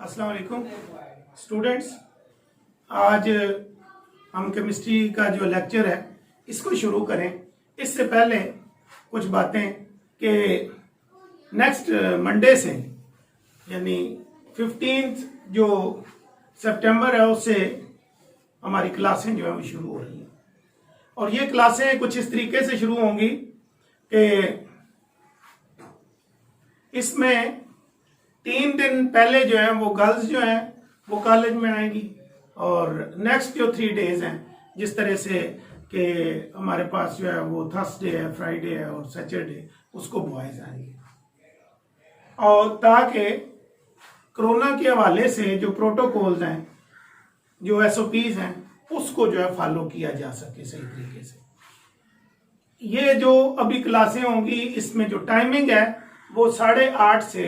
अस्सलाम वालेकुम स्टूडेंट्स। आज हम केमिस्ट्री का जो लेक्चर है इसको शुरू करें। इससे पहले कुछ बातें कि नेक्स्ट मंडे से यानी 15 जो सितंबर है उससे हमारी क्लासें जो है वो शुरू हो रही हैं। और ये क्लासें कुछ इस तरीके से शुरू होंगी कि इसमें 3 दिन पहले जो है वो गर्ल्स जो है वो कॉलेज में आएंगी और नेक्स्ट जो 3 डेज हैं जिस तरह से कि हमारे पास जो है वो थर्सडे है, फ्राइडे है और सैटरडे उसको बॉयज आएंगे। और ताकि कोरोना के हवाले से जो प्रोटोकॉल्स हैं, जो SOPs हैं, उसको जो है फॉलो किया जा सके सही तरीके से। ये जो अभी क्लासें होंगी इसमें जो टाइमिंग है वो 8:30 से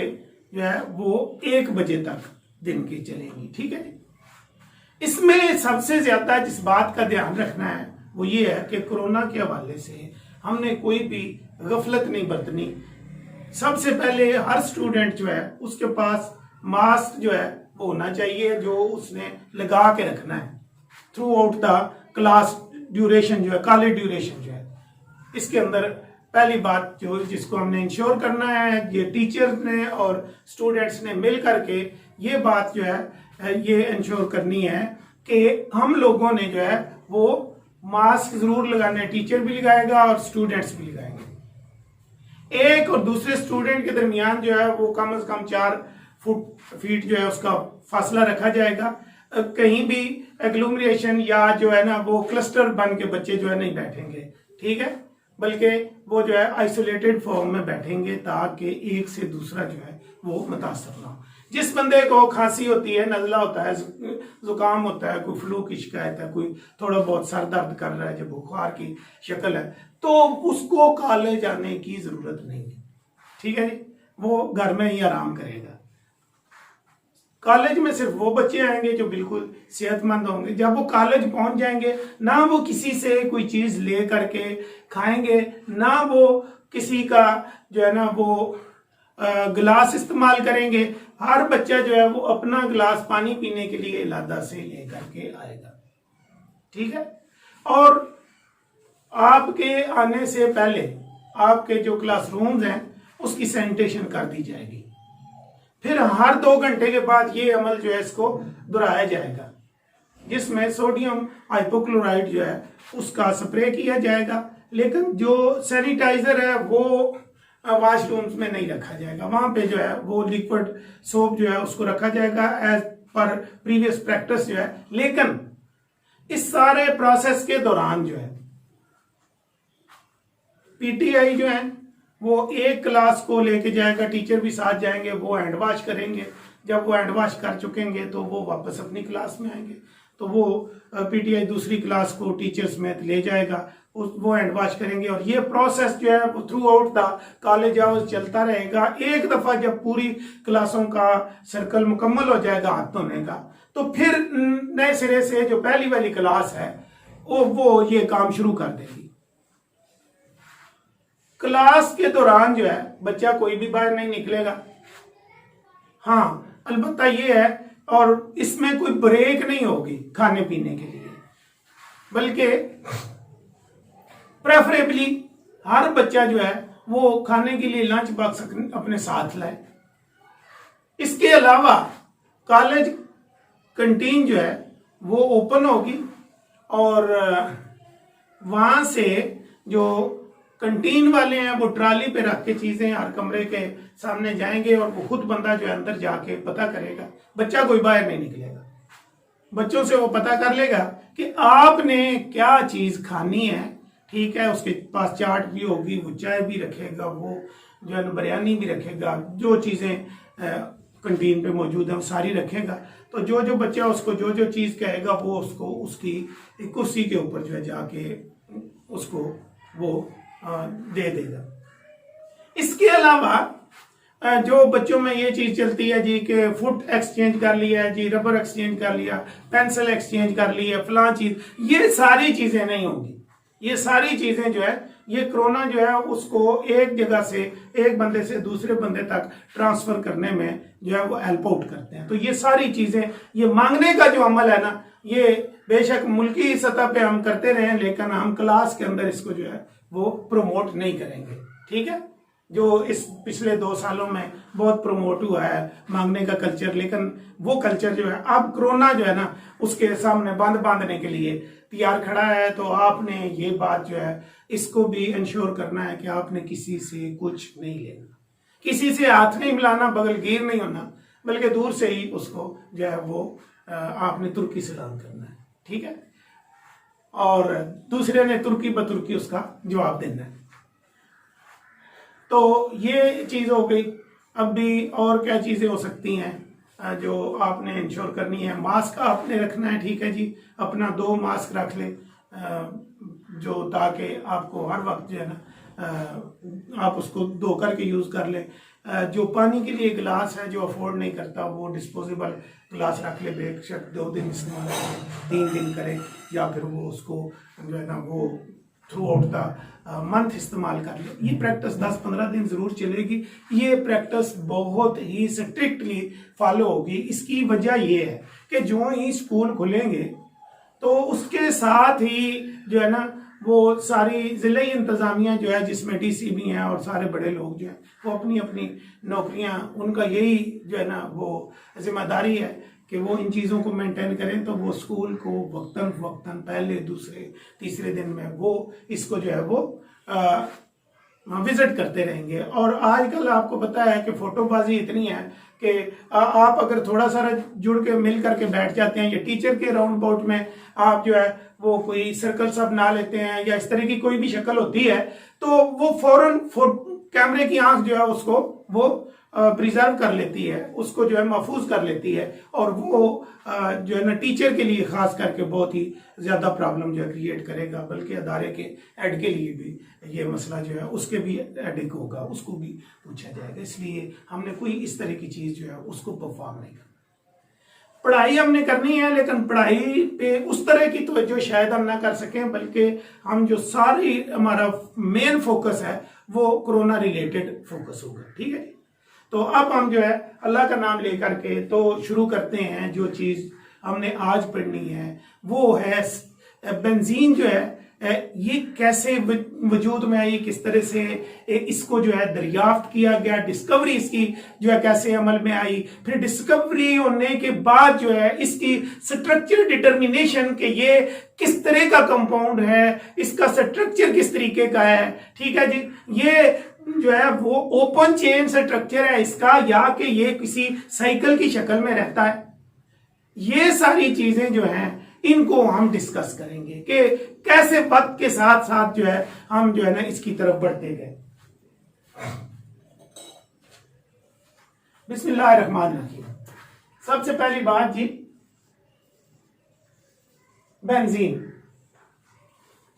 जो है वो 1 बजे तक दिन की चलेगी। ठीक है जी। इसमें सबसे ज्यादा जिस बात का ध्यान रखना है वो ये है कि कोरोना के हवाले से हमने कोई भी गफलत नहीं बरतनी। सबसे पहले हर स्टूडेंट जो है उसके पास मास्क जो है वो होना चाहिए, जो उसने लगा के रखना है through out the class duration, जो है कॉलेज ड्यूरेशन जो है। इसके अंदर पहली बात जो जिसको हमने इंश्योर करना है, ये टीचर्स ने और स्टूडेंट्स ने मिल करके ये बात जो है ये इंश्योर करनी है कि हम लोगों ने जो है वो मास्क जरूर लगाना है। टीचर भी लगाएगा और स्टूडेंट्स भी लगाएंगे। एक और दूसरे स्टूडेंट के दरमियान जो है वो कम से कम 4 फीट जो है उसका फासला रखा जाएगा। कहीं भी एग्लोमरेशन या जो है ना वो क्लस्टर बन के बच्चे जो है नहीं बैठेंगे, ठीक है, बल्कि वो जो है आइसोलेटेड फॉर्म में बैठेंगे ताकि एक से दूसरा जो है वो मुतासर ना हो। जिस बंदे को खांसी होती है, नजला होता है, जुकाम होता है, कोई फ्लू की शिकायत है, कोई थोड़ा बहुत सर दर्द कर रहा है, जब बुखार की शक्ल है, तो उसको कॉलेज आने की जरूरत नहीं है। ठीक है जी, वो घर में ही आराम करेगा। कॉलेज में सिर्फ वो बच्चे आएंगे जो बिल्कुल सेहतमंद होंगे। जब वो कॉलेज पहुंच जाएंगे ना वो किसी से कोई चीज ले करके खाएंगे, ना वो किसी का जो है ना वो गिलास इस्तेमाल करेंगे। हर बच्चा जो है वो अपना गिलास पानी पीने के लिए इलादा से ले करके आएगा। ठीक है। और आपके आने से पहले आपके जो क्लासरूम्स हैं उसकी सैनिटेशन कर दी जाएगी। फिर हर 2 घंटे के बाद ये अमल जो है इसको दोहराया जाएगा, जिसमें सोडियम हाइपोक्लोराइड जो है उसका स्प्रे किया जाएगा। लेकिन जो सैनिटाइजर है वो वॉशरूम्स में नहीं रखा जाएगा। वहां पे जो है वो लिक्विड सोप जो है उसको रखा जाएगा एज पर प्रीवियस प्रैक्टिस जो है। लेकिन इस सारे प्रोसेस के दौरान जो है PTI जो है वो एक क्लास को लेके जाएगा, टीचर भी साथ जाएंगे, वो हैंड वॉश करेंगे। जब वो हैंड वॉश कर चुकेंगे तो वो वापस अपनी क्लास में आएंगे। तो वो PTI दूसरी क्लास को टीचर समेत ले जाएगा, वो हैंड वॉश करेंगे। और ये प्रोसेस जो है वो through out the college hours चलता रहेगा। एक दफा जब पूरी क्लासों का सर्कल मुकम्मल हो जाएगा हाथ धोने का, तो फिर नए सिरे से जो पहली वाली क्लास है वो ये काम शुरू कर देगी। क्लास के दौरान जो है बच्चा कोई भी बाहर नहीं निकलेगा। हाँ, अलबत्ता ये है, और इसमें कोई ब्रेक नहीं होगी खाने पीने के लिए, बल्कि प्रेफरेबली हर बच्चा जो है वो खाने के लिए लंच बॉक्स अपने साथ लाए। इसके अलावा कॉलेज कैंटीन जो है वो ओपन होगी और वहां से जो कैंटीन वाले हैं वो ट्राली पे रख के चीजें हर कमरे के सामने जाएंगे और वो खुद बंदा जो है अंदर जाके पता करेगा। बच्चा कोई बाहर नहीं निकलेगा। बच्चों से वो पता कर लेगा कि आपने क्या चीज खानी है। ठीक है, उसके पास चाट भी होगी, वो चाय भी रखेगा, वो जो है बिरयानी भी रखेगा, जो चीजें कैंटीन पे मौजूद है वो सारी रखेगा। तो जो जो बच्चा उसको जो जो चीज कहेगा वो उसको उसकी कुर्सी के ऊपर जो है जाके उसको वो दे देगा। इसके अलावा जो बच्चों में ये चीज चलती है जी कि फुट एक्सचेंज कर लिया है जी, रबर एक्सचेंज कर लिया, पेंसिल एक्सचेंज कर ली है, फलां चीज, ये सारी चीजें नहीं होंगी। ये सारी चीजें जो है ये कोरोना जो है उसको एक जगह से, एक बंदे से दूसरे बंदे तक ट्रांसफर करने में जो है वो हेल्प आउट करते हैं। तो ये सारी चीजें, ये मांगने का जो अमल है ना, ये बेशक मुल्की सतह पे हम करते रहे, लेकिन हम क्लास के अंदर इसको जो है वो प्रमोट नहीं करेंगे। ठीक है, जो इस पिछले 2 सालों में बहुत प्रमोट हुआ है मांगने का कल्चर, लेकिन वो कल्चर जो है अब कोरोना जो है ना उसके सामने बांधने के लिए तैयार खड़ा है। तो आपने ये बात जो है इसको भी इंश्योर करना है कि आपने किसी से कुछ नहीं लेना, किसी से हाथ नहीं मिलाना, बगलगीर नहीं होना, बल्कि दूर से ही उसको जो है वो आपने तुर्की सलाम करना है। ठीक है, और दूसरे ने तुर्की बतुर्की उसका जवाब देना है। तो ये चीज हो गई। अब भी और क्या चीजें हो सकती हैं जो आपने इंश्योर करनी है? मास्क आपने रखना है, ठीक है जी, अपना 2 मास्क रख ले, जो ताकि आपको हर वक्त जो है ना आप उसको धो करके यूज कर ले। जो पानी के लिए गिलास है, जो अफोर्ड नहीं करता, वो डिस्पोजेबल गिलास रख ले, बेशक 2 दिन इस्तेमाल करे, 3 दिन करे, या फिर वो उसको जो है ना वो थ्रू आउट द मंथ इस्तेमाल कर ले। ये प्रैक्टिस 10-15 दिन जरूर चलेगी। ये प्रैक्टिस बहुत ही स्ट्रिक्टली फॉलो होगी। इसकी वजह ये है कि जो ही स्कूल खुलेंगे तो उसके साथ ही जो है ना वो सारी जिले इंतजामिया जो है, जिसमें डीसी भी हैं और सारे बड़े लोग जो हैं, वो अपनी अपनी नौकरियां, उनका यही जो है ना वो जिम्मेदारी है कि वो इन चीज़ों को मेंटेन करें। तो वो स्कूल को वक्तन पहले, दूसरे, तीसरे दिन में वो इसको जो है वो विजिट करते रहेंगे। और आजकल आपको पता है कि फोटोबाजी इतनी है कि आप अगर थोड़ा सा जुड़ के मिल करके बैठ जाते हैं, या टीचर के राउंड अबाउट में आप जो है वो कोई सर्कल सब बना लेते हैं, या इस तरह की कोई भी शक्ल होती है, तो वो फौरन कैमरे की आंख जो है उसको वो प्रिजर्व कर लेती है, उसको जो है महफूज कर लेती है। और वो जो है ना टीचर के लिए खास करके बहुत ही ज्यादा प्रॉब्लम जो है क्रिएट करेगा, बल्कि अदारे के हेड के लिए भी ये मसला जो है उसके भी हेडेक होगा, उसको भी पूछा जाएगा। इसलिए हमने कोई इस तरह की चीज जो है उसको परफॉर्म नहीं करना। पढ़ाई हमने करनी है, लेकिन पढ़ाई पे उस तरह की तवज्जो शायद हम ना कर सकें, बल्कि हम जो सारी हमारा मेन फोकस है वो कोरोना रिलेटेड फोकस होगा। ठीक है, तो अब हम जो है अल्लाह का नाम लेकर के तो शुरू करते हैं। जो चीज हमने आज पढ़नी है वो है बेंजीन जो है ये कैसे वजूद में आई, किस तरह से इसको जो है दरियाफ्त किया गया, डिस्कवरी इसकी जो है कैसे अमल में आई, फिर डिस्कवरी होने के बाद जो है इसकी स्ट्रक्चर डिटर्मिनेशन के ये किस तरह का कंपाउंड है, इसका स्ट्रक्चर किस तरीके का है। ठीक है जी, ये जो है वो ओपन चेन स्ट्रक्चर है इसका, या कि ये किसी साइकिल की शक्ल में रहता है। ये सारी चीजें जो हैं इनको हम डिस्कस करेंगे कि कैसे वक्त के साथ साथ जो है हम जो है ना इसकी तरफ बढ़ते गए। बिस्मिल्लाहिर्रहमानिर्रहीम। सबसे पहली बात जी, बेंजीन।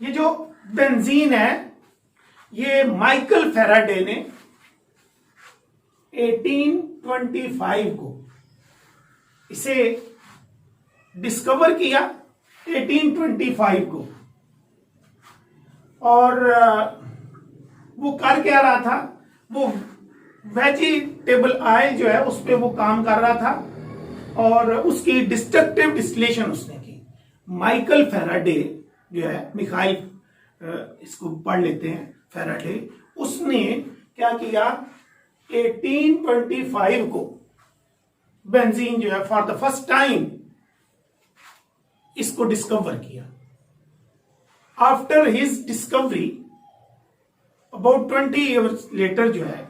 ये जो बेंजीन है ये माइकल फैराडे ने 1825 को इसे डिस्कवर किया, 1825 को। और वो कर क्या रहा था, वो वेजिटेबल ऑयल जो है उस पर वो काम कर रहा था और उसकी डिस्ट्रक्टिव डिस्टिलेशन उसने की। माइकल फैराडे जो है, मिखाइल इसको पढ़ लेते हैं, फैराडे, उसने क्या किया, 1825 को बेंजीन जो है फॉर द फर्स्ट टाइम इसको डिस्कवर किया। After his discovery about 20 years later जो है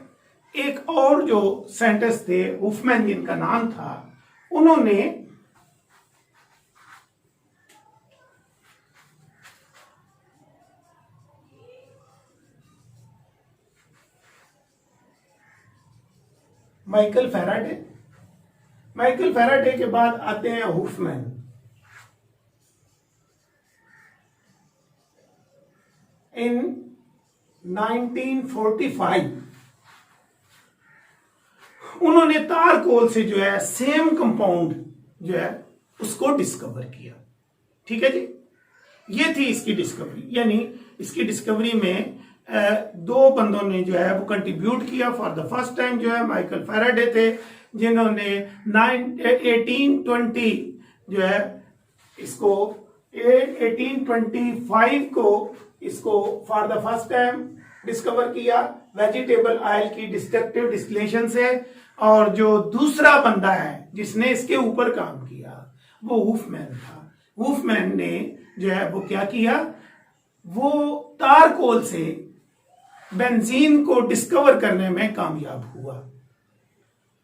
एक और जो साइंटिस्ट थे, हुफमैन जिनका नाम था, उन्होंने माइकल फैराडे के बाद आते हैं हुफमैन। इन 1945 उन्होंने तारकोल से जो है सेम कंपाउंड जो है उसको डिस्कवर किया। ठीक है जी, ये थी इसकी डिस्कवरी। यानी इसकी डिस्कवरी में दो बंदों ने जो है वो कंट्रीब्यूट किया फॉर द फर्स्ट टाइम, जो है माइकल फैराडे थे, जिन्होंने 1820 जो है इसको 1825 को इसको for the first time discover किया वेजिटेबल ऑयल की डिस्ट्रक्टिव डिस्टिलेशन से। और जो दूसरा बंदा है जिसने इसके ऊपर काम किया वो वुल्फमैन था। वुल्फमैन ने जो है वो क्या किया, वो तारकोल से बेंजीन को डिस्कवर करने में कामयाब हुआ।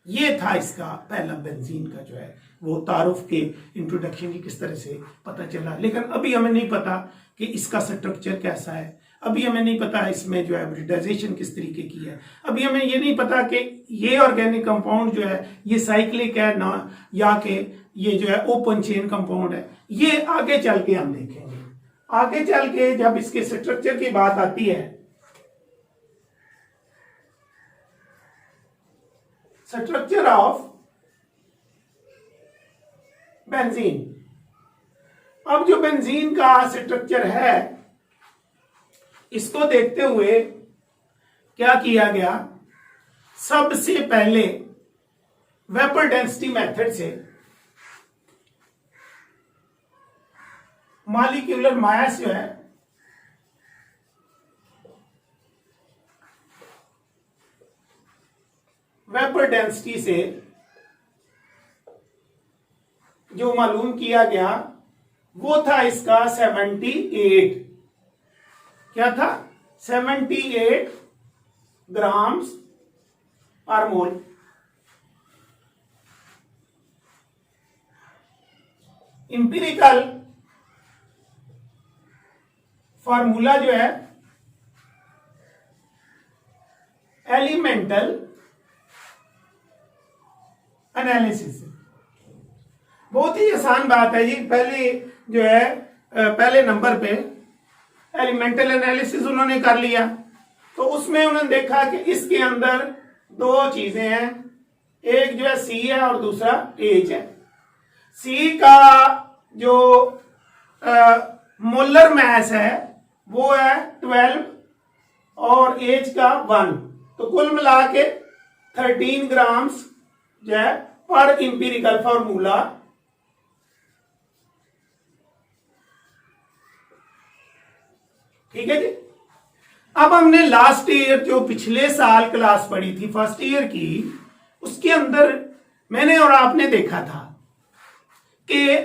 ये था इसका पहला बेंजीन का जो है वो तारुफ के इंट्रोडक्शन की किस तरह से पता चला। लेकिन अभी हमें नहीं पता कि इसका स्ट्रक्चर कैसा है, अभी हमें नहीं पता इसमें जो है हाइब्रिडाइजेशन किस तरीके की है, अभी हमें ये नहीं पता कि ये ऑर्गेनिक कंपाउंड जो है ये साइक्लिक है ना, या कि ये जो है ओपन चेन कंपाउंड है। ये आगे चल के हम देखेंगे। आगे चल के जब इसके स्ट्रक्चर की बात आती है, स्ट्रक्चर ऑफ बेंजीन, अब जो बेंजीन का स्ट्रक्चर है इसको देखते हुए क्या किया गया, सबसे पहले वेपर डेंसिटी मेथड से मॉलिक्यूलर मास जो है वेपर डेंसिटी से जो मालूम किया गया वो था इसका 78, क्या था 78 ग्राम्स पर मोल। इंपिरिकल फॉर्मूला जो है एलिमेंटल एनालिसिस, बहुत ही आसान बात है जी। पहले जो है पहले नंबर पे एलिमेंटल एनालिसिस उन्होंने कर लिया, तो उसमें उन्होंने देखा कि इसके अंदर दो चीजें हैं, एक जो है सी है और दूसरा एच है। सी का जो मोलर मैस है वो है 12 और एच का 1, तो कुल मिला के 13 ग्राम्स जो है पर इंपीरिकल फॉर्मूला। ठीक है जी। अब हमने लास्ट ईयर जो पिछले साल क्लास पढ़ी थी फर्स्ट ईयर की, उसके अंदर मैंने और आपने देखा था कि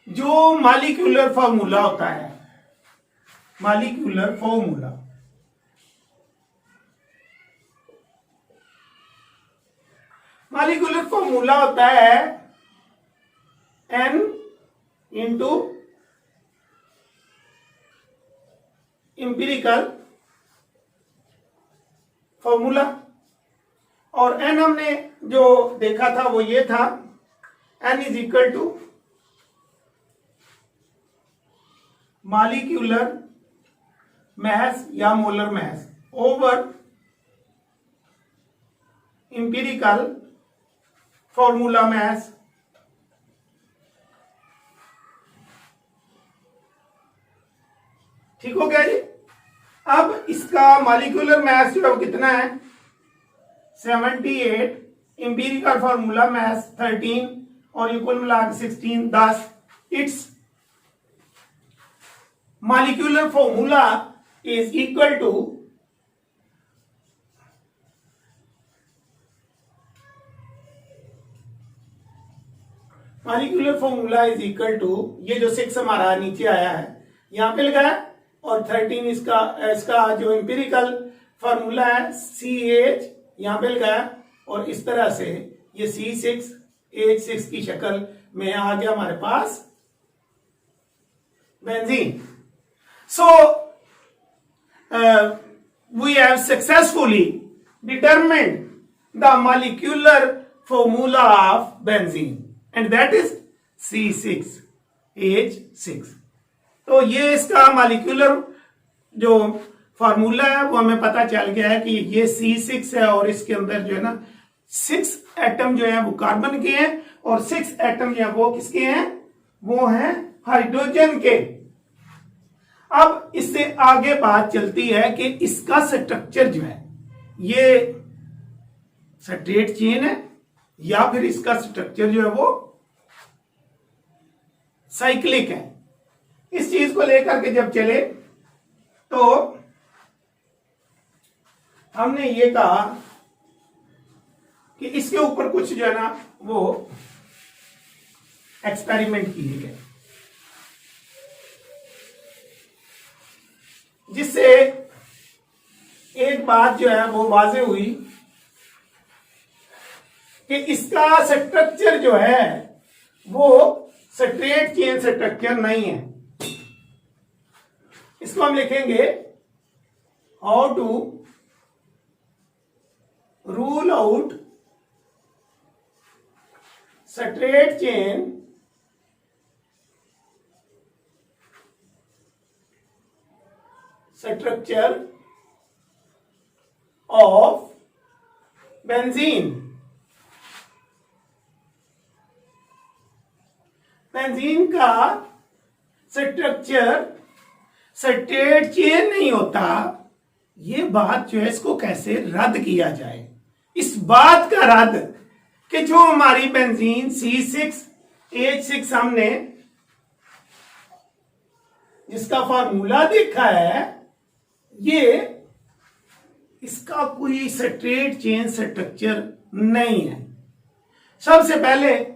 जो मॉलिक्यूलर फॉर्मूला होता है, मॉलिक्यूलर फॉर्मूला होता है N इंटू इंपीरिकल फॉर्मूला, और N हमने जो देखा था वो ये था N is equal to molecular mass या molar mass over empirical formula mass. ठीक हो गया जी। अब इसका मॉलिक्यूलर मैस जो है वो कितना है 78, इंपीरिकल फॉर्मूला मैस 13 और ये कुल मिला 16, 10। It's molecular formula is equal to ये जो 6 हमारा नीचे आया है यहां पे लगा है, और 13 इसका जो इंपीरिकल फॉर्मूला है CH यहां पे लगा है, और इस तरह से ये C6H6 की शक्ल में आ गया हमारे पास benzene. So we have successfully determined the molecular formula of benzene and that is C6H6। तो ये इसका मॉलिक्यूलर जो फार्मूला है वो हमें पता चल गया है कि ये C6 है, और इसके अंदर जो है ना 6 एटम जो है वो कार्बन के हैं और 6 एटम जो है वो किसके हैं, वो हैं हाइड्रोजन के। अब इससे आगे बात चलती है कि इसका स्ट्रक्चर जो है ये स्ट्रेट चेन है या फिर इसका स्ट्रक्चर जो है वो साइक्लिक है। इस चीज को लेकर के जब चले तो हमने ये कहा कि इसके ऊपर कुछ जो है ना वो एक्सपेरिमेंट किए गए, जिससे एक बात जो है वो वाज़ेह हुई कि इसका स्ट्रक्चर जो है वो स्ट्रेट चेन स्ट्रक्चर नहीं है। इसको हम लिखेंगे how to rule out straight chain structure of benzene. Benzene का स्ट्रक्चर स्ट्रेट चेन नहीं होता। ये बात जो है इसको कैसे रद्द किया जाए, इस बात का रद्द कि जो हमारी बेंजीन C6H6 हमने जिसका फार्मूला देखा है, ये इसका कोई स्ट्रेट चेन स्ट्रक्चर नहीं है। सबसे पहले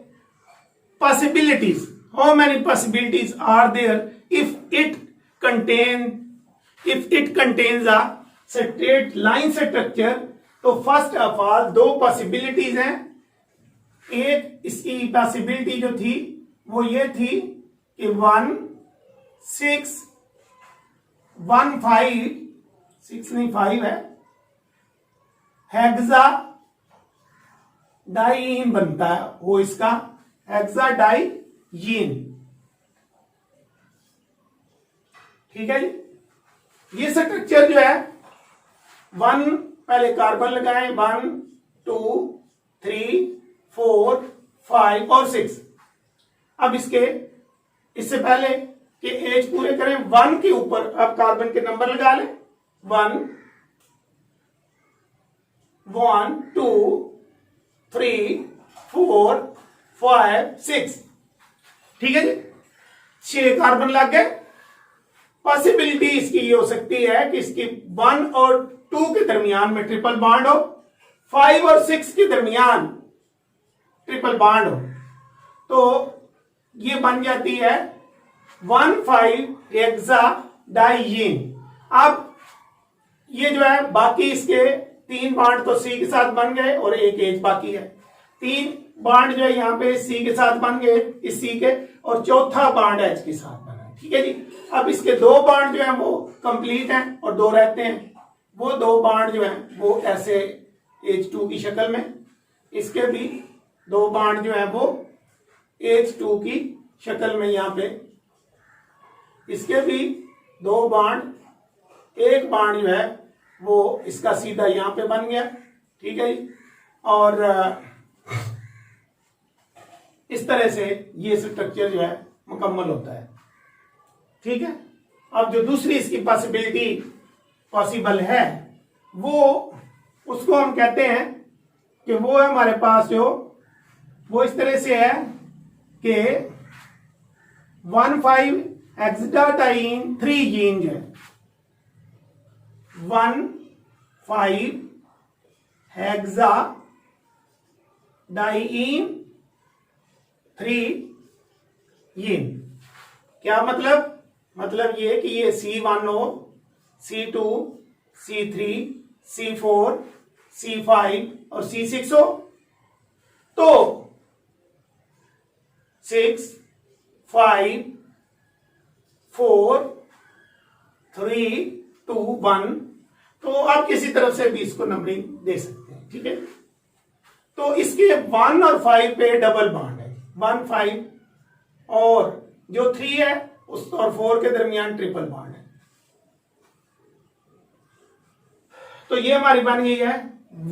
possibilities, how many possibilities are there if it contains a straight line structure? तो फर्स्ट ऑफ ऑल दो पॉसिबिलिटीज हैं। एक इसकी पॉसिबिलिटी जो थी वो ये थी कि 1 6 1 5 6 नहीं 5 है, हेक्सा डाइईन बनता है वो इसका हेक्साडाइयीन। ठीक है जी। ये स्ट्रक्चर जो है 1 पहले कार्बन लगाएं 1 2 3 4 5 और 6। अब इससे पहले कि एज पूरे करें 1 के ऊपर अब कार्बन के नंबर लगा लें 1 1 2 3 4 5 6। ठीक है जी, 6 कार्बन लग गए। पॉसिबिलिटी इसकी ये हो सकती है कि इसकी 1 और 2 के दरमियान में ट्रिपल बॉन्ड हो, 5 और 6 के दरमियान ट्रिपल बॉन्ड हो, तो ये बन जाती है 1,5 हेक्साडाइयीन। अब ये जो है बाकी इसके 3 बॉन्ड तो सी के साथ बन गए और एक एच बाकी है। 3 बॉन्ड जो है यहाँ पे सी के साथ बन गए इस सी के, और चौथा बॉन्ड एच के साथ बना है। ठीक है जी। अब इसके 2 बॉन्ड जो है वो कंप्लीट हैं और 2 रहते हैं। वो 2 बॉन्ड जो है वो ऐसे H2 की शक्ल में, इसके भी 2 बॉन्ड जो है वो H2 की शक्ल में यहाँ पे, इसके भी 2 बॉन्ड, एक बॉन्ड जो है वो इसका सीधा यहाँ पे बन गया। ठीक है जी। और इस तरह से ये स्ट्रक्चर जो है मुकम्मल होता है। ठीक है। अब जो दूसरी इसकी पॉसिबल है वो, उसको हम कहते हैं कि वो है हमारे पास जो वो इस तरह से है कि 1,5 हेक्साडाइयीन 3 जीन जो है 1,5 हेक्साडाइयीन 3 यीन। क्या मतलब ये कि ये C1 हो, C2, C3, C4, C5 और C6 हो, तो 6 5 4 3 2 1, तो आप किसी तरफ से भी इसको नंबरिंग दे सकते हैं। ठीक है। तो इसके 1 और 5 पे डबल बॉन्ड है, 1 5, और जो 3 है उस और 4 के दरमियान ट्रिपल बॉन्ड है। तो ये हमारी बन गई है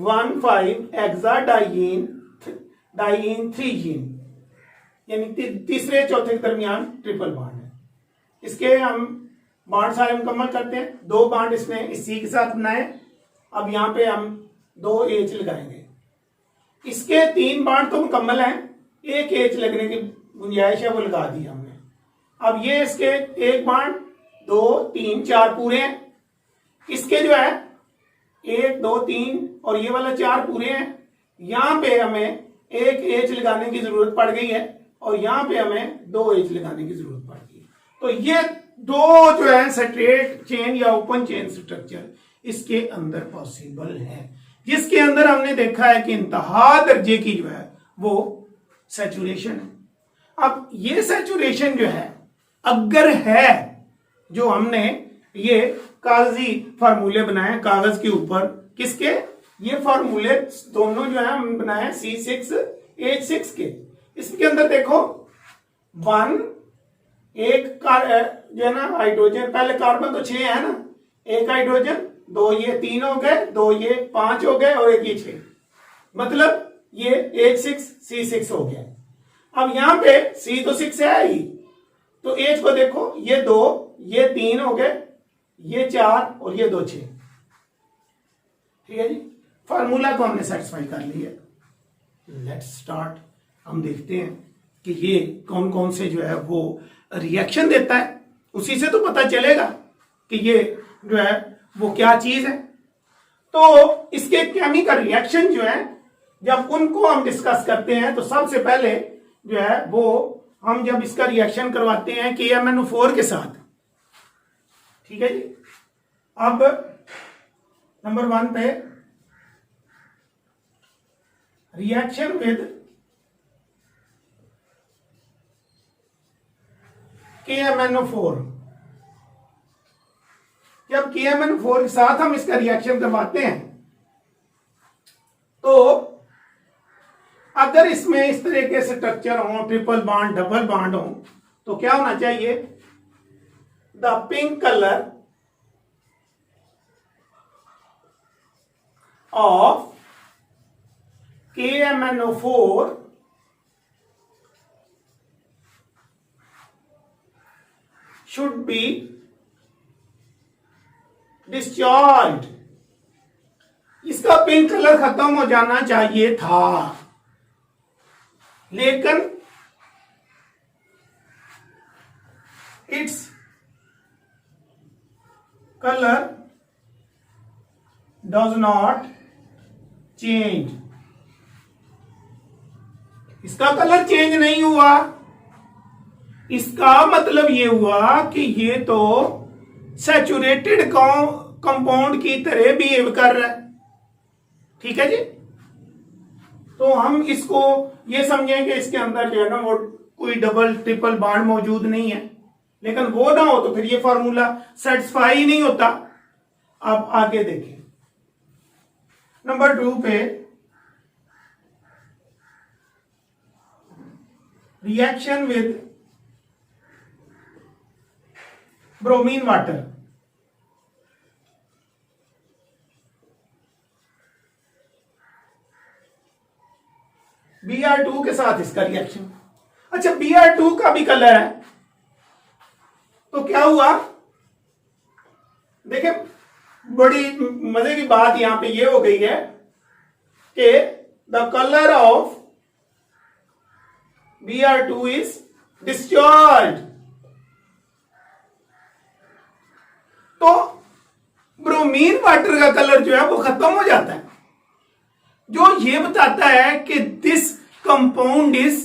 1,5 हेक्साडाइयीन 3 जीन, यानी तीसरे चौथे के दरमियान ट्रिपल बॉन्ड है। इसके हम बाड सारे मुकम्मल करते हैं। 2 बाड इसने इस सी के साथ बनाए। अब यहां पे हम 2 एच लगाएंगे। इसके 3 बाड तो मुकम्मल हैं, 1 एच लगने की गुंजाइश है, वो लगा दी हमने। अब ये इसके 1 बाड 2 3 4 पूरे हैं। इसके जो है 1 2 3 और ये वाला 4 पूरे हैं। यहां पे हमें 1 एच लगाने की जरूरत पड़ गई है और यहां पे हमें 2 एच लगाने की जरूरत पड़ गई है। तो ये 2 जो है स्ट्रेट चेन या ओपन चेन स्ट्रक्चर इसके अंदर पॉसिबल है, जिसके अंदर हमने देखा है कि इंतहा दर्जे की जो है वो सैचुरेशन है। अब ये सैचुरेशन जो है अगर है, जो हमने ये कागजी फार्मूले बनाए कागज के ऊपर, किसके, ये फार्मूले दोनों जो है हम बनाए C6H6 के। इसके अंदर देखो 1 एक जो है ना हाइड्रोजन, पहले कार्बन तो 6 है ना, 1 हाइड्रोजन, 2 ये 3 हो गए, 2 ये 5 हो गए और 1 ये 6, मतलब ये H6 C6 हो गया। अब यहां पे C तो 6 है ही, तो H को देखो, ये 2 ये 3 हो गए, ये 4 और ये 2 6। ठीक है जी, फार्मूला को हमने सेटिस्फाई कर लिया। Let's start. हम देखते हैं कि ये कौन कौन से जो है वो रिएक्शन देता है, उसी से तो पता चलेगा कि ये जो है वो क्या चीज है। तो इसके केमिकल रिएक्शन जो है जब उनको हम डिस्कस करते हैं तो सबसे पहले जो है वो हम जब इसका रिएक्शन करवाते हैं KMnO4 के साथ। ठीक है जी, अब नंबर 1 पे रिएक्शन विद KMnO4। जब KMnO4 के साथ हम इसका रिएक्शन करवाते हैं तो अगर इसमें इस तरह के स्ट्रक्चर हो, ट्रिपल बॉन्ड डबल बॉन्ड हो, तो क्या होना चाहिए, the pink colour of KMnO4 should be discharged। इसका पिंक कलर खत्म हो जाना चाहिए था, लेकिन its colour does not change. इसका कलर चेंज नहीं हुआ। इसका मतलब ये हुआ कि ये तो सैचुरेटेड कंपाउंड की तरह बिहेव कर रहा है। ठीक है जी, तो हम इसको ये समझें कि इसके अंदर जो है ना वो कोई डबल ट्रिपल बॉन्ड मौजूद नहीं है, लेकिन वो ना हो तो फिर ये फार्मूला सेटिस्फाई नहीं होता। आप आगे देखें नंबर 2 पे, reaction with bromine water. Br2 के साथ इसका रिएक्शन। अच्छा, Br2 का भी कलर है, तो क्या हुआ, देखिए बड़ी मजे की बात यहां पे ये हो गई है कि the colour of Br2 is discharge. तो ब्रोमीन वाटर का कलर जो है वो खत्म हो जाता है, जो ये बताता है कि this compound is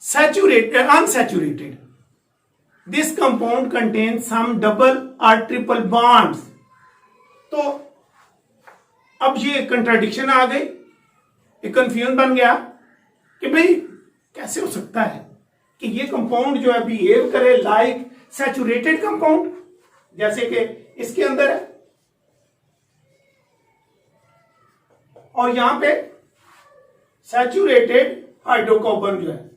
saturated unsaturated. This compound contain some double और ट्रिपल बॉन्ड्स। तो अब ये कंट्राडिक्शन आ गई, एक कंफ्यूजन बन गया कि भाई कैसे हो सकता है कि ये कंपाउंड जो है बिहेव करे लाइक सैचुरेटेड कंपाउंड, जैसे कि इसके अंदर है, और यहां पे सैचुरेटेड हाइड्रोकार्बन जो है,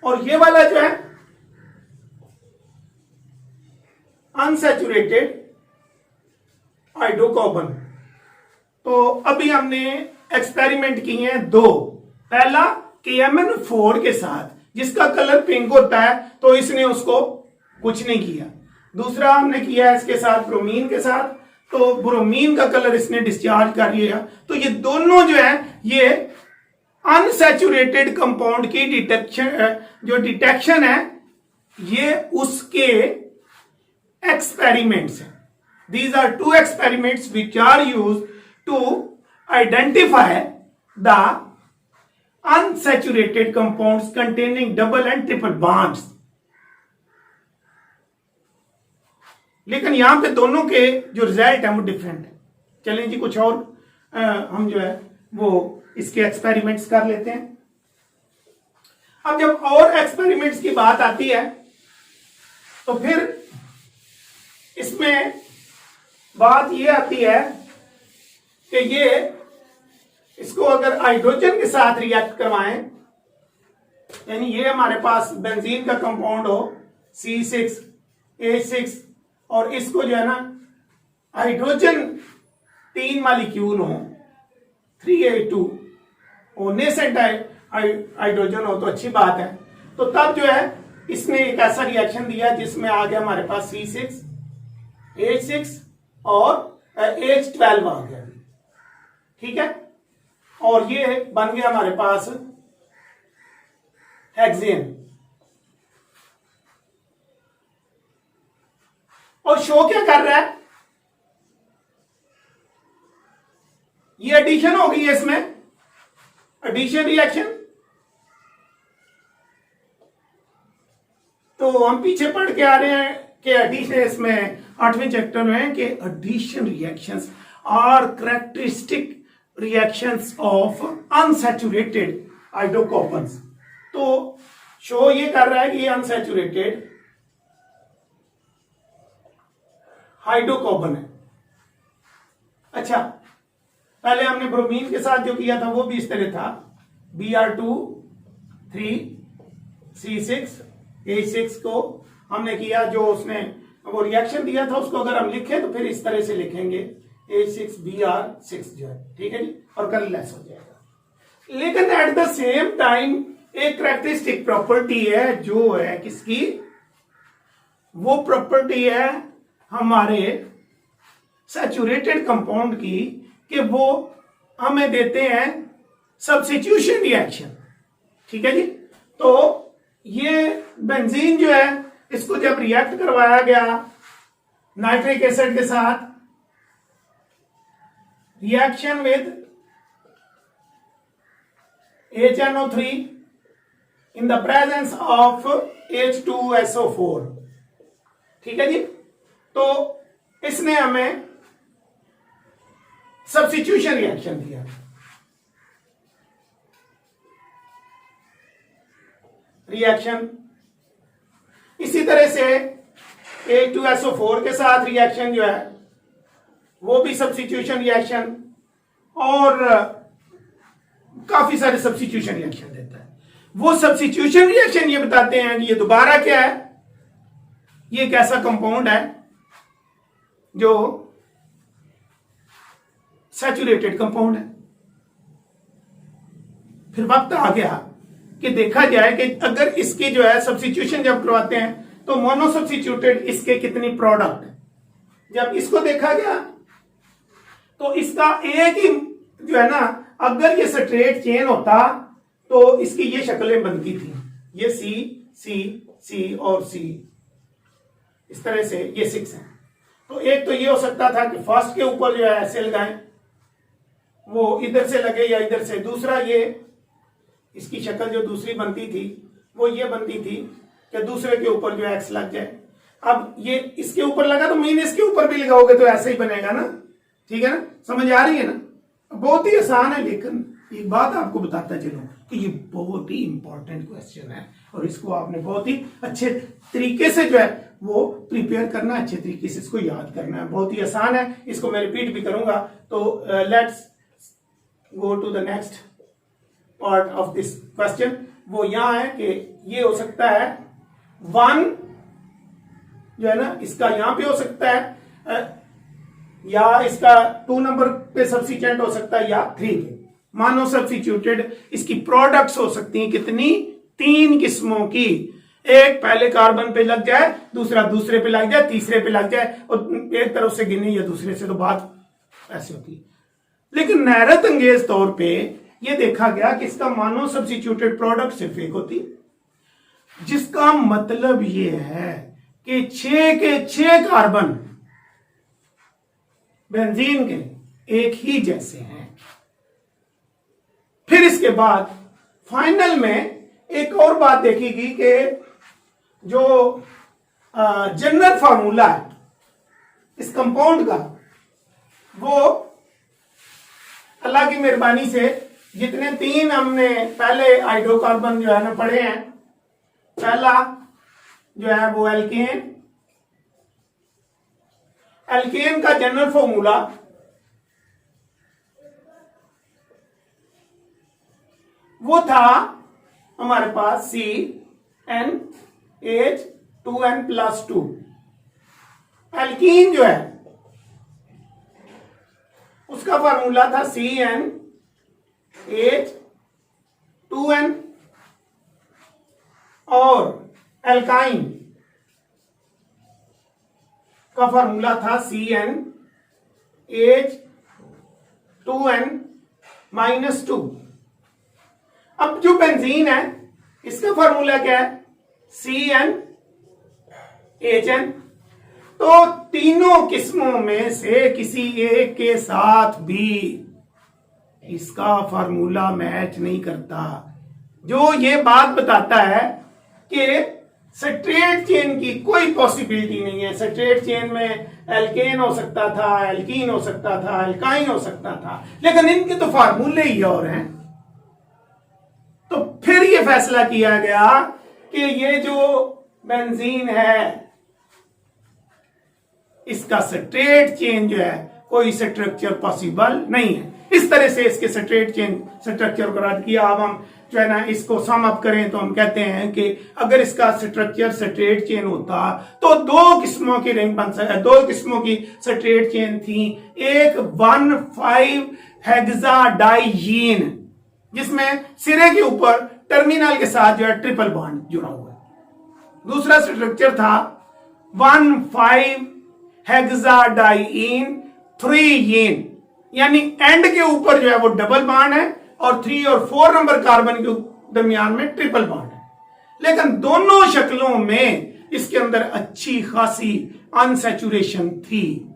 और ये वाला जो है अनसैचुरेटेड हाइड्रोकार्बन। तो अभी हमने एक्सपेरिमेंट किए हैं 2। पहला KMnO4 के साथ जिसका कलर पिंक होता है तो इसने उसको कुछ नहीं किया। दूसरा हमने किया है इसके साथ ब्रोमीन के साथ, तो ब्रोमीन का कलर इसने डिस्चार्ज कर लिया। तो ये दोनों जो है ये अनसैचुरेटेड कंपाउंड की डिटेक्शन है, ये उसके एक्सपेरिमेंट्स हैं। These are two experiments which are used to identify the unsaturated compounds containing double and triple bonds. लेकिन यहां पे दोनों के जो रिजल्ट है वो डिफरेंट है। चलें जी कुछ और हम जो है वो इसके एक्सपेरिमेंट्स कर लेते हैं। अब जब और एक्सपेरिमेंट्स की बात आती है तो फिर इसमें बात ये आती है कि ये इसको अगर हाइड्रोजन के साथ रिएक्ट करवाएं, यानी ये हमारे पास बेंजीन का कंपाउंड हो C6H6 और इसको जो है ना हाइड्रोजन 3 मॉलिक्यूल हो 3A2 और नेसेंट हाइड्रोजन हो तो अच्छी बात है। तो तब जो है इसने एक ऐसा रिएक्शन दिया जिसमें आ गया हमारे पास C6H6 और H12 आ गया, ठीक है, और ये बन गया हमारे पास हेक्सेन। और शो क्या कर रहा है, ये एडिशन हो गई है, इसमें एडिशन रिएक्शन। तो हम पीछे पढ़ के आ रहे हैं कि एडिशन, इसमें 8वें चैप्टर में है कि addition reactions are characteristic reactions of unsaturated hydrocarbons. तो शो ये कर रहा है कि ये अनसैचुरेटेड हाइड्रोकार्बन है। अच्छा, पहले हमने ब्रोमीन के साथ जो किया था वो भी इस तरह था, Br2 3C6H6 को हमने किया, जो उसने वो रिएक्शन दिया था उसको अगर हम लिखें तो फिर इस तरह से लिखेंगे H6Br6 जो है, ठीक है जी, और कलरलेस हो जाएगा। लेकिन एट द सेम टाइम एक कैरेक्टरिस्टिक प्रॉपर्टी है जो है किसकी, वो प्रॉपर्टी है हमारे सैचुरेटेड कंपाउंड की, कि वो हमें देते हैं सब्स्टिट्यूशन रिएक्शन, ठीक है जी। तो ये बेंजीन जो है इसको जब रिएक्ट करवाया गया नाइट्रिक एसिड के साथ, reaction with HNO3 in the presence of H2SO4, ठीक है जी। तो इसने हमें सब्स्टिट्यूशन रिएक्शन दिया। रिएक्शन इसी तरह से H2SO4 के साथ रिएक्शन जो है वो भी सब्स्टिट्यूशन रिएक्शन, और काफी सारे सब्स्टिट्यूशन रिएक्शन देता है। वो सब्स्टिट्यूशन रिएक्शन ये बताते हैं कि ये दोबारा क्या है, ये एक ऐसा कंपाउंड है जो सैचुरेटेड कंपाउंड है। फिर वक्त आ गया कि देखा जाए कि अगर इसकी जो है सब्स्टिट्यूशन जब करवाते हैं तो मोनो सब्स्टिट्यूटेड इसके कितनी प्रोडक्ट है। जब इसको देखा गया तो इसका एक ही जो है ना, अगर ये स्ट्रेट चेन होता तो इसकी ये शक्लें बनती थी, ये C C C और C, इस तरह से ये 6 है। तो एक तो ये हो सकता था कि फर्स्ट के ऊपर जो है ऐसे लगाएं, वो इधर से लगे या इधर से। दूसरा ये इसकी शक्ल जो दूसरी बनती थी वो ये बनती थी कि दूसरे के ऊपर जो एक्स लग जाए। अब ये इसके ऊपर लगा तो मीन इसके ऊपर भी लगाओगे तो ऐसे ही बनेगा ना, ठीक है ना, समझ आ रही है ना। बहुत ही आसान है, लेकिन एक बात आपको बताता चलूं कि ये बहुत ही इंपॉर्टेंट क्वेश्चन है और इसको आपने बहुत ही अच्छे तरीके से जो है वो प्रिपेयर करना, अच्छे तरीके से इसको याद करना है। बहुत ही आसान है, इसको मैं रिपीट भी करूंगा। तो let's go to the next part of this question. वो यहां है कि ये हो सकता है 1 जो है ना, इसका यहां पे हो सकता है या इसका 2 नंबर पे सब्स्टिट्यूएंट हो सकता है या 3 पे। मानो सब्स्टिट्यूटेड इसकी प्रोडक्ट्स हो सकती हैं कितनी, 3 किस्मों की, एक पहले कार्बन पे लग जाए, दूसरा दूसरे पे लग जाए, तीसरे पे लग जाए, और एक तरफ से गिने या दूसरे से, तो बात ऐसी होती है। लेकिन हैरत अंगेज तौर पे ये देखा गया कि इसका मानो सब्स्टिट्यूटेड प्रोडक्ट सिर्फ एक होती, जिसका मतलब ये है कि 6 के 6 कार्बन बेंजीन के एक ही जैसे हैं। फिर इसके बाद फाइनल में एक और बात देखेगी कि जो जनरल फार्मूला है इस कंपाउंड का, वो अल्लाह की मेहरबानी से जितने 3 हमने पहले हाइड्रोकार्बन जो है ना पढ़े हैं, पहला जो है वो एल्केन, एल्केन का जनरल फॉर्मूला वो था हमारे पास CnH2n+2। एल्कीन जो है उसका फॉर्मूला था CnH2n, और एल्काइन का फॉर्मूला था CnH2n-2। अब जो बेंजीन है इसका फॉर्मूला क्या है? CnHn। तो तीनों किस्मों में से किसी एक के साथ भी इसका फॉर्मूला मैच नहीं करता, जो ये बात बताता है कि स्ट्रेट चेन की कोई पॉसिबिलिटी नहीं है। स्ट्रेट चेन में एल्केन हो सकता था, एल्कीन हो सकता था, एल्काइन हो सकता था, लेकिन इनके तो फार्मूले ही और हैं। तो फिर ये फैसला किया गया कि ये जो बेंजीन है इसका स्ट्रेट चेन जो है कोई स्ट्रक्चर पॉसिबल नहीं है। इस तरह से इसके स्ट्रेट चेन स्ट्रक्चर को रद्द किया। अब हम जो है ना इसको सम अप करें तो हम कहते हैं कि अगर इसका स्ट्रक्चर स्ट्रेट चेन होता तो 2 किस्मों की रिंग बन सकता है, 2 किस्मों की स्ट्रेट चेन थी। एक 1,5 हेक्साडाइजीन जिसमें सिरे के ऊपर टर्मिनल के साथ जो है ट्रिपल बॉन्ड जुड़ा हुआ है। दूसरा स्ट्रक्चर था 1,5 हेक्साडाइईन 3ईन, यानी एंड के ऊपर जो है वो डबल बॉन्ड है और 3 और 4 नंबर कार्बन के दरमियान में ट्रिपल बॉन्ड है। लेकिन दोनों शक्लों में इसके अंदर अच्छी खासी अनसैचुरेशन थी।